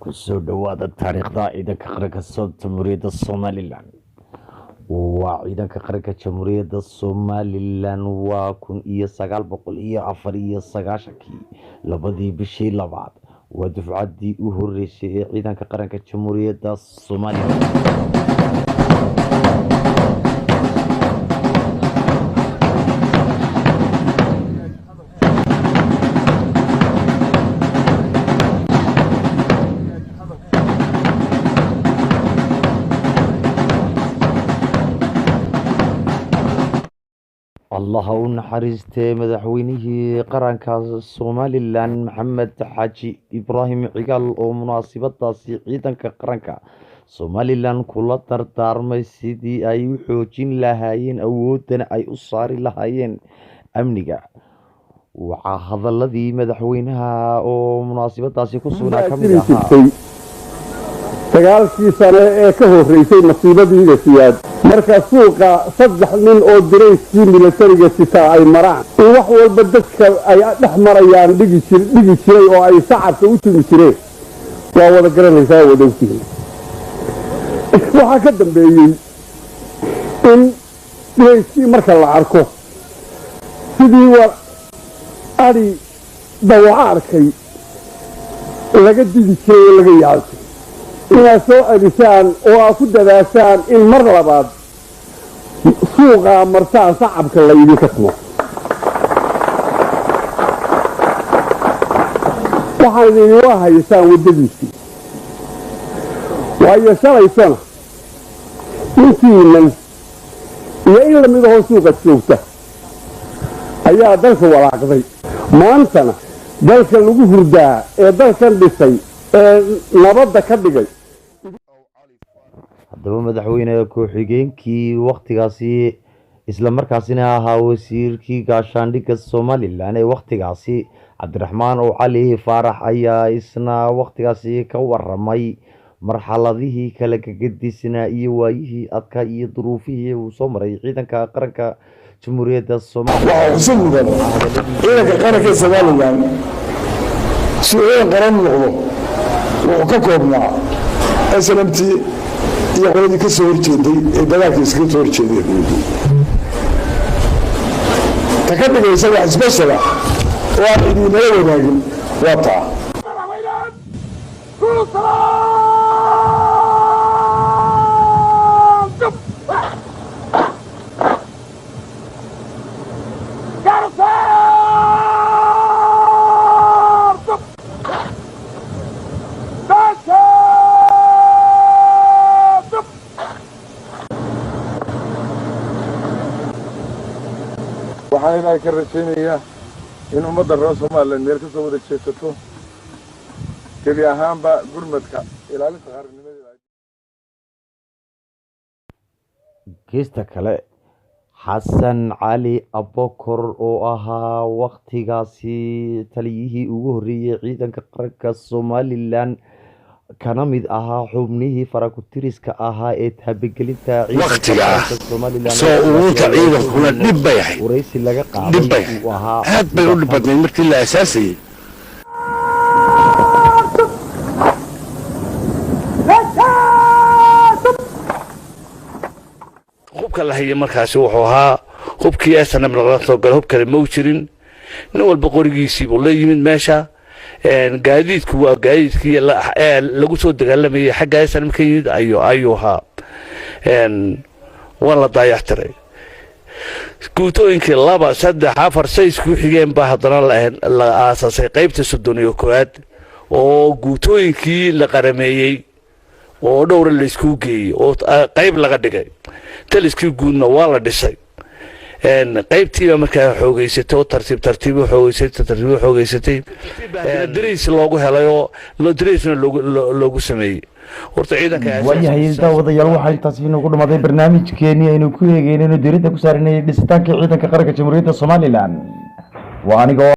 kusoo dhawaada taariikhda ciidanka qaranka jamhuuriyadda Somaliland. Waa ciidanka qaranka jamhuuriyadda Somaliland waa 1994 labadii bishii labaad. waa dufcadii u horeysay ee ciidanka qaranka jamhuuriyadda Somaliland. الله ونحرزته مدحوينه قرنك Somaliland محمد حاجي إبراهيم عقال oo munaasabadaasi ciidanka qaranka Somaliland kula tartarmay sidii ay u xoojin lahaayeen awoodana ay u saari lahaayeen amniga. waxa hadaladii madaxweynaha oo munaasabadaasi ku sugnaa kamid ahaa dagaalkii sare ee ka horeysay nasiibadiisa siyaad marka suuqa saddex nin oo dirayskii militariga sita ay maraan wax walba dadka ay dhex marayaan dhigi jiray oo ay shacabka u tumi jireen waa wada garanaysaa wadawtiin waxa ka dambeeyay in dirayskii marka la arko sidii war ari dawaca arkay laga digi jiray laga yaabay inaad soo celisaan oo aad ku dadaashaan in mar labaad suuqa martaan shacabka la idinka tumo. waxaan idinla haysaan waddadiisii waayo shalaysana intiinan iyo in lamid ahoo suuqa joogta ayaa dalka walaaqday. maantana dalka lagu hurdaa ee dalkan dhisay ee nabadda ka dhigay. haddaba madaxweyne ku-xigeenkii waqtigaasi isla markaasina ahaa wasiirkii gaashaandhigga Somaliland ee waqtigaasi Cabdiraxmaan oo Cali Faarax ayaa isna waqtigaasi ka waramay marxaladihii kala gadisnaa iyo waayihii adkaa iyo duruufihii uu soo maray ciidanka qaranka jamhuuriyadda Somaliland. ciidanka qaranka Somaliland si uu qaran noqdo wuxuu ka koobnaa SNMT iyo qoladii ka soo horjeeday ee dagaalkii iskaga soo horjeeday ta ka dhigaysa wax isbedel oo aan idinala wadaagin waa taa waxaan ka rajaynayaa in ummadda reer Somaliland meel ka soo wada jeesato gebi ahaanba gurmadka ilaalinta qarannimadeeda. geesta kale xasan cali abokor oo ahaa waqtigaasi taliyihii ugu horeeyay ciidanka qaranka Somaliland kana mid ahaa xubnihii farakutiriska ahaa ee tabagelinta ciidanka Somaliland soo uunta ciidankuna dib bay ahayd wareysi laga qaaday uu ahaa aad bay u dhibadnay markii la asaasay hubka la hayay markaasi wuxuu ahaa hubkii SNM laga soo galay hub kale ma jirin nin walba qorigiisii buu la yimid meesha gaadiidku waa gaadiidkii lagu soo dagaalamayay xagga SNM ka yimid ayuu ahaa waa la dayactiray guutooyinkii 2 3 4 6 ku xigeen baa haddana la aasaasay qaybta 31 oo guutooyinkii la qarameeyay oo dhowr la isku geeyay oo qayb laga dhigay taliskii guudna waa la dhisay qaybtiiba markaa xoogeysatay oo tartiib xoogeysatay dariis loogu helay oo dariisna loogu sameeyay horta ciidanka waayahay daawadayaal waxaa intaasi inoogu dhamaaday barnaamijkeennii aynu ku eegeynayno diiradda ku saaranay dhisitaanka ciidanka qaranka jamhuuriyadda Somaliland. waa aniga